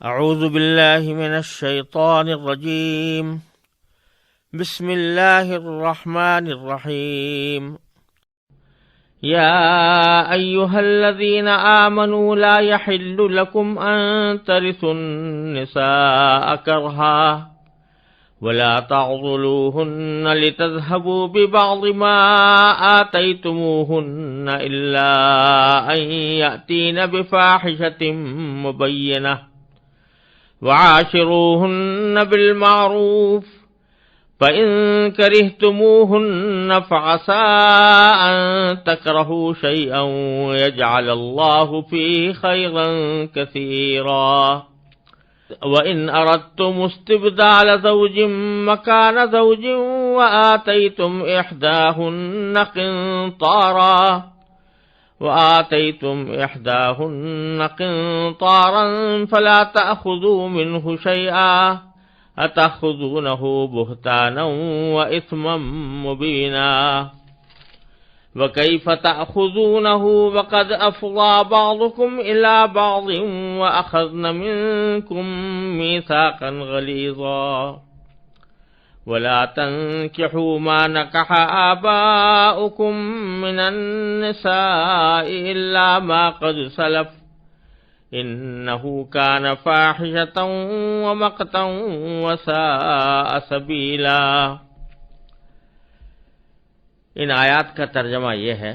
أعوذ بالله من الشيطان الرجيم. بسم الله الرحمن الرحيم. يا أيها الذين آمنوا لا يحل لكم أن ترثوا النساء كرها ولا تعضلوهن لتذهبوا ببعض ما آتيتموهن إلا أن يأتين بفاحشة مبينة وعاشروهن بالمعروف فإن كرهتموهن فعسى أن تكرهوا شيئا ويجعل الله فيه خيرا كثيرا وإن أردتم استبدال زوج مكان زوج وآتيتم إحداهن قنطارا فلا تأخذوا منه شيئا أتأخذونه بهتانا وإثما مبينا وكيف تأخذونه وقد أفضى بعضكم إلى بعض وأخذن منكم ميثاقا غليظا ولا تنكحوا ما نكح آباؤكم من النساء إلا ما قد سلف إنه كان فاحشة ومقتا وساء سبيلا۔ ان آیات کا ترجمہ یہ ہے،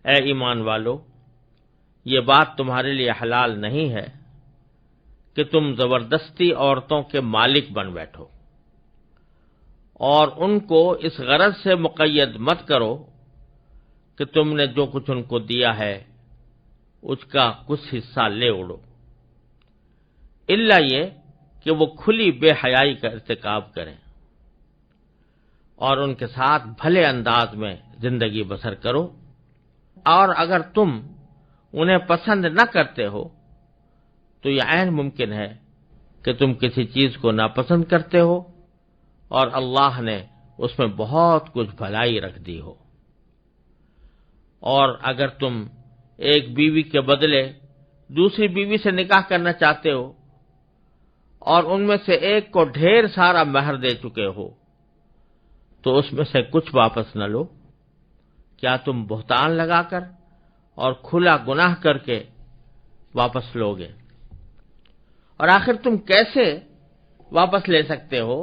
اے ایمان والو، یہ بات تمہارے لیے حلال نہیں ہے کہ تم زبردستی عورتوں کے مالک بن بیٹھو، اور ان کو اس غرض سے مقید مت کرو کہ تم نے جو کچھ ان کو دیا ہے اس کا کچھ حصہ لے اڑو، الا یہ کہ وہ کھلی بے حیائی کا ارتکاب کریں اور ان کے ساتھ بھلے انداز میں زندگی بسر کرو، اور اگر تم انہیں پسند نہ کرتے ہو تو یہ عین ممکن ہے کہ تم کسی چیز کو ناپسند کرتے ہو اور اللہ نے اس میں بہت کچھ بھلائی رکھ دی ہو، اور اگر تم ایک بیوی کے بدلے دوسری بیوی سے نکاح کرنا چاہتے ہو اور ان میں سے ایک کو ڈھیر سارا مہر دے چکے ہو تو اس میں سے کچھ واپس نہ لو، کیا تم بہتان لگا کر اور کھلا گناہ کر کے واپس لوگے؟ اور آخر تم کیسے واپس لے سکتے ہو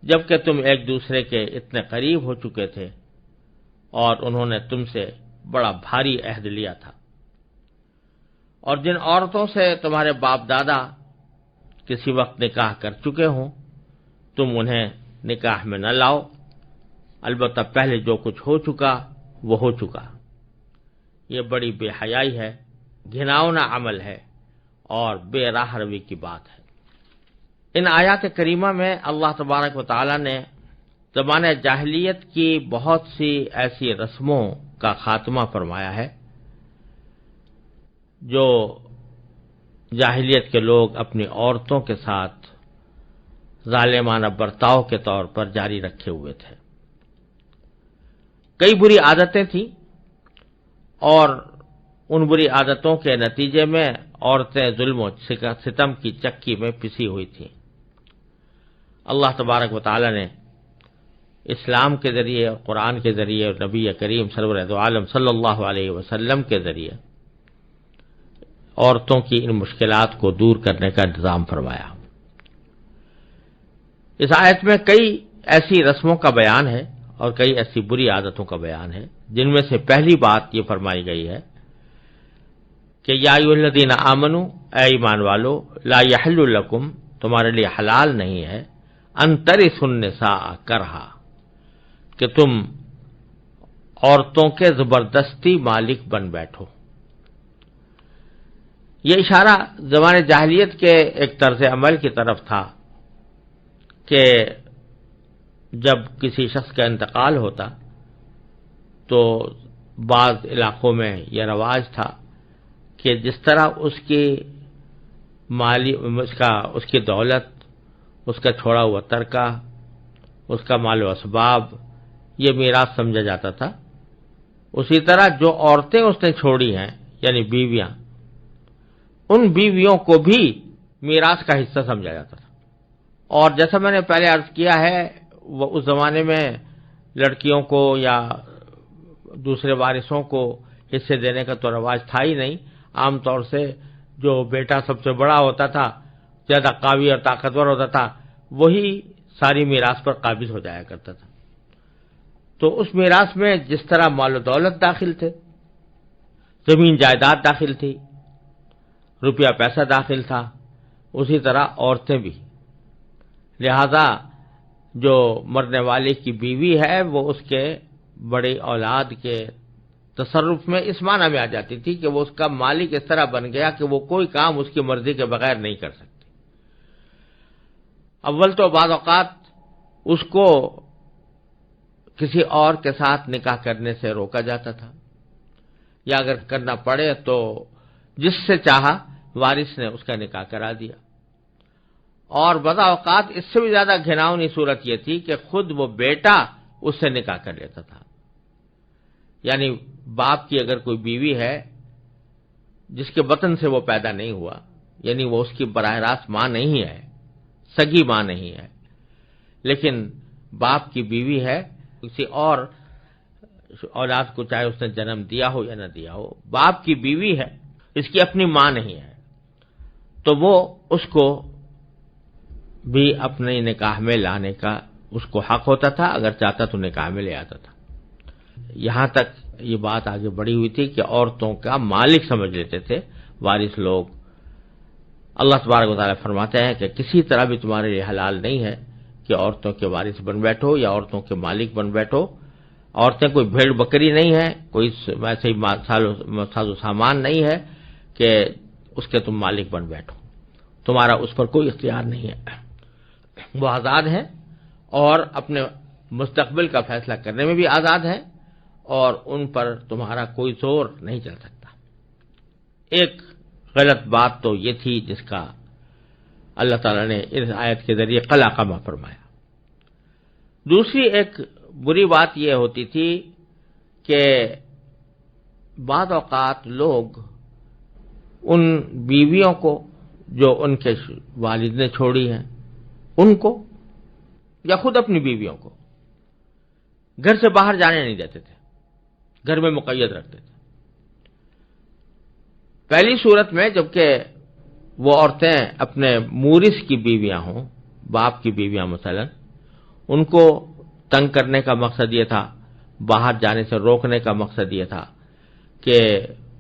جبکہ تم ایک دوسرے کے اتنے قریب ہو چکے تھے اور انہوں نے تم سے بڑا بھاری عہد لیا تھا؟ اور جن عورتوں سے تمہارے باپ دادا کسی وقت نکاح کر چکے ہوں تم انہیں نکاح میں نہ لاؤ، البتہ پہلے جو کچھ ہو چکا وہ ہو چکا۔ یہ بڑی بے حیائی ہے، گھناؤنا عمل ہے اور بے راہ روی کی بات ہے۔ ان آیات کریمہ میں اللہ تبارک و تعالی نے زمانہ جاہلیت کی بہت سی ایسی رسموں کا خاتمہ فرمایا ہے جو جاہلیت کے لوگ اپنی عورتوں کے ساتھ ظالمانہ برتاؤ کے طور پر جاری رکھے ہوئے تھے۔ کئی بری عادتیں تھیں اور ان بری عادتوں کے نتیجے میں عورتیں ظلم و ستم کی چکی میں پسی ہوئی تھیں۔ اللہ تبارک و تعالی نے اسلام کے ذریعے، قرآن کے ذریعے اور نبی کریم سرور دو عالم صلی اللہ علیہ وسلم کے ذریعے عورتوں کی ان مشکلات کو دور کرنے کا انتظام فرمایا۔ اس آیت میں کئی ایسی رسموں کا بیان ہے اور کئی ایسی بری عادتوں کا بیان ہے، جن میں سے پہلی بات یہ فرمائی گئی ہے کہ یا ایھا الذین آمنوا، اے ایمان والو، لا یحل لکم، تمہارے لیے حلال نہیں ہے، ان ترثوا النساء کرہا، کہ تم عورتوں کے زبردستی مالک بن بیٹھو۔ یہ اشارہ زمانے جاہلیت کے ایک طرز عمل کی طرف تھا کہ جب کسی شخص کا انتقال ہوتا تو بعض علاقوں میں یہ رواج تھا کہ جس طرح اس کی دولت، اس کا چھوڑا ہوا ترکہ، اس کا مال و اسباب یہ میراث سمجھا جاتا تھا، اسی طرح جو عورتیں اس نے چھوڑی ہیں یعنی بیویاں، ان بیویوں کو بھی میراث کا حصہ سمجھا جاتا تھا۔ اور جیسا میں نے پہلے عرض کیا ہے، وہ اس زمانے میں لڑکیوں کو یا دوسرے وارثوں کو حصے دینے کا تو رواج تھا ہی نہیں۔ عام طور سے جو بیٹا سب سے بڑا ہوتا تھا، زیادہ قوی اور طاقتور ہوتا تھا، وہی ساری میراث پر قابض ہو جایا کرتا تھا۔ تو اس میراث میں جس طرح مال و دولت داخل تھے، زمین جائیداد داخل تھی، روپیہ پیسہ داخل تھا، اسی طرح عورتیں بھی۔ لہذا جو مرنے والے کی بیوی ہے وہ اس کے بڑی اولاد کے تصرف میں اس معنی میں آ جاتی تھی کہ وہ اس کا مالک اس طرح بن گیا کہ وہ کوئی کام اس کی مرضی کے بغیر نہیں کر سکتی۔ اول تو بعض اوقات اس کو کسی اور کے ساتھ نکاح کرنے سے روکا جاتا تھا، یا اگر کرنا پڑے تو جس سے چاہا وارث نے اس کا نکاح کرا دیا۔ اور بعض اوقات اس سے بھی زیادہ گھناؤنی صورت یہ تھی کہ خود وہ بیٹا اس سے نکاح کر لیتا تھا۔ یعنی باپ کی اگر کوئی بیوی ہے جس کے بطن سے وہ پیدا نہیں ہوا، یعنی وہ اس کی براہ راست ماں نہیں ہے، سگی ماں نہیں ہے، لیکن باپ کی بیوی ہے، کسی اور اولاد کو چاہے اس نے جنم دیا ہو یا نہ دیا ہو، باپ کی بیوی ہے، اس کی اپنی ماں نہیں ہے، تو وہ اس کو بھی اپنے نکاح میں لانے کا اس کو حق ہوتا تھا، اگر چاہتا تو نکاح میں لے آتا تھا۔ یہاں تک یہ بات آگے بڑھی ہوئی تھی کہ عورتوں کا مالک سمجھ لیتے تھے وارث لوگ۔ اللہ تبارک و تعالیٰ فرماتے ہیں کہ کسی طرح بھی تمہارے لیے حلال نہیں ہے کہ عورتوں کے وارث بن بیٹھو یا عورتوں کے مالک بن بیٹھو۔ عورتیں کوئی بھیڑ بکری نہیں ہے، کوئی ویسے ہی ساز و سامان نہیں ہے کہ اس کے تم مالک بن بیٹھو، تمہارا اس پر کوئی اختیار نہیں ہے۔ وہ آزاد ہیں اور اپنے مستقبل کا فیصلہ کرنے میں بھی آزاد ہیں، اور ان پر تمہارا کوئی زور نہیں چل سکتا۔ ایک غلط بات تو یہ تھی جس کا اللہ تعالیٰ نے اس آیت کے ذریعے قلع قمع فرمایا۔ دوسری ایک بری بات یہ ہوتی تھی کہ بعض اوقات لوگ ان بیویوں کو جو ان کے والد نے چھوڑی ہیں ان کو یا خود اپنی بیویوں کو گھر سے باہر جانے نہیں دیتے تھے، گھر میں مقید رکھتے تھے۔ پہلی صورت میں جبکہ وہ عورتیں اپنے مورث کی بیویاں ہوں، باپ کی بیویاں مثلا، ان کو تنگ کرنے کا مقصد یہ تھا، باہر جانے سے روکنے کا مقصد یہ تھا کہ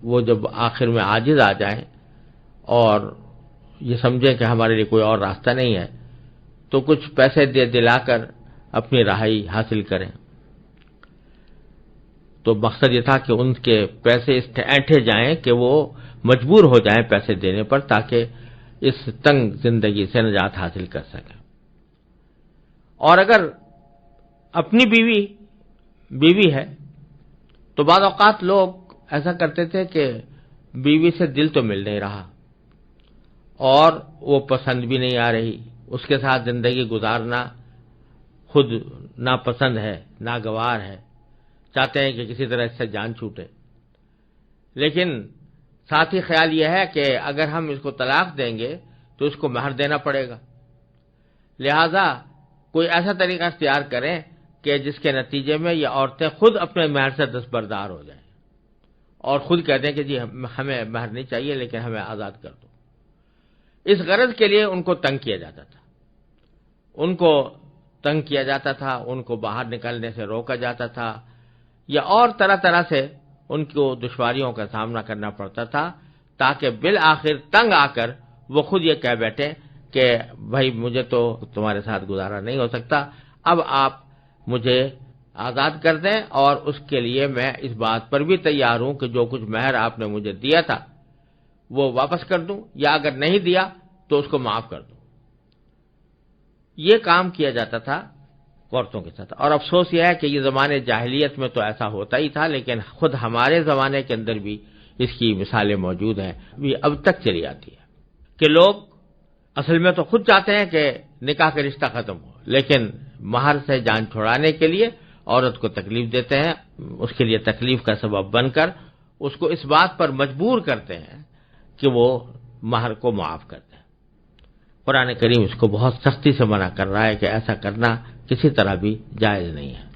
وہ جب آخر میں عاجز آ جائیں اور یہ سمجھیں کہ ہمارے لیے کوئی اور راستہ نہیں ہے تو کچھ پیسے دلا کر اپنی رہائی حاصل کریں۔ تو مقصد یہ تھا کہ ان کے پیسے اس اینٹھے جائیں کہ وہ مجبور ہو جائیں پیسے دینے پر، تاکہ اس تنگ زندگی سے نجات حاصل کر سکیں۔ اور اگر اپنی بیوی ہے تو بعض اوقات لوگ ایسا کرتے تھے کہ بیوی سے دل تو مل نہیں رہا اور وہ پسند بھی نہیں آ رہی، اس کے ساتھ زندگی گزارنا خود ناپسند ہے، ناگوار ہے، چاہتے ہیں کہ کسی طرح اس سے جان چھوٹے، لیکن ساتھ ہی خیال یہ ہے کہ اگر ہم اس کو طلاق دیں گے تو اس کو مہر دینا پڑے گا، لہذا کوئی ایسا طریقہ اختیار کریں کہ جس کے نتیجے میں یہ عورتیں خود اپنے مہر سے دستبردار ہو جائیں اور خود کہتے ہیں کہ جی ہمیں مہر نہیں چاہیے لیکن ہمیں آزاد کر دو۔ اس غرض کے لیے ان کو تنگ کیا جاتا تھا، ان کو باہر نکلنے سے روکا جاتا تھا، یا اور طرح طرح سے ان کو دشواریوں کا سامنا کرنا پڑتا تھا، تاکہ بالآخر تنگ آ کر وہ خود یہ کہہ بیٹھے کہ بھائی مجھے تو تمہارے ساتھ گزارا نہیں ہو سکتا، اب آپ مجھے آزاد کر دیں، اور اس کے لیے میں اس بات پر بھی تیار ہوں کہ جو کچھ مہر آپ نے مجھے دیا تھا وہ واپس کر دوں، یا اگر نہیں دیا تو اس کو معاف کر دوں۔ یہ کام کیا جاتا تھا عورتوں کے ساتھ، اور افسوس یہ ہے کہ یہ زمانے جاہلیت میں تو ایسا ہوتا ہی تھا، لیکن خود ہمارے زمانے کے اندر بھی اس کی مثالیں موجود ہیں، یہ اب تک چلی آتی ہے کہ لوگ اصل میں تو خود چاہتے ہیں کہ نکاح کا رشتہ ختم ہو، لیکن مہر سے جان چھڑانے کے لیے عورت کو تکلیف دیتے ہیں، اس کے لیے تکلیف کا سبب بن کر اس کو اس بات پر مجبور کرتے ہیں کہ وہ مہر کو معاف کر دیں۔ قرآن کریم اس کو بہت سختی سے منع کر رہا ہے کہ ایسا کرنا کسی طرح بھی جائز نہیں ہے۔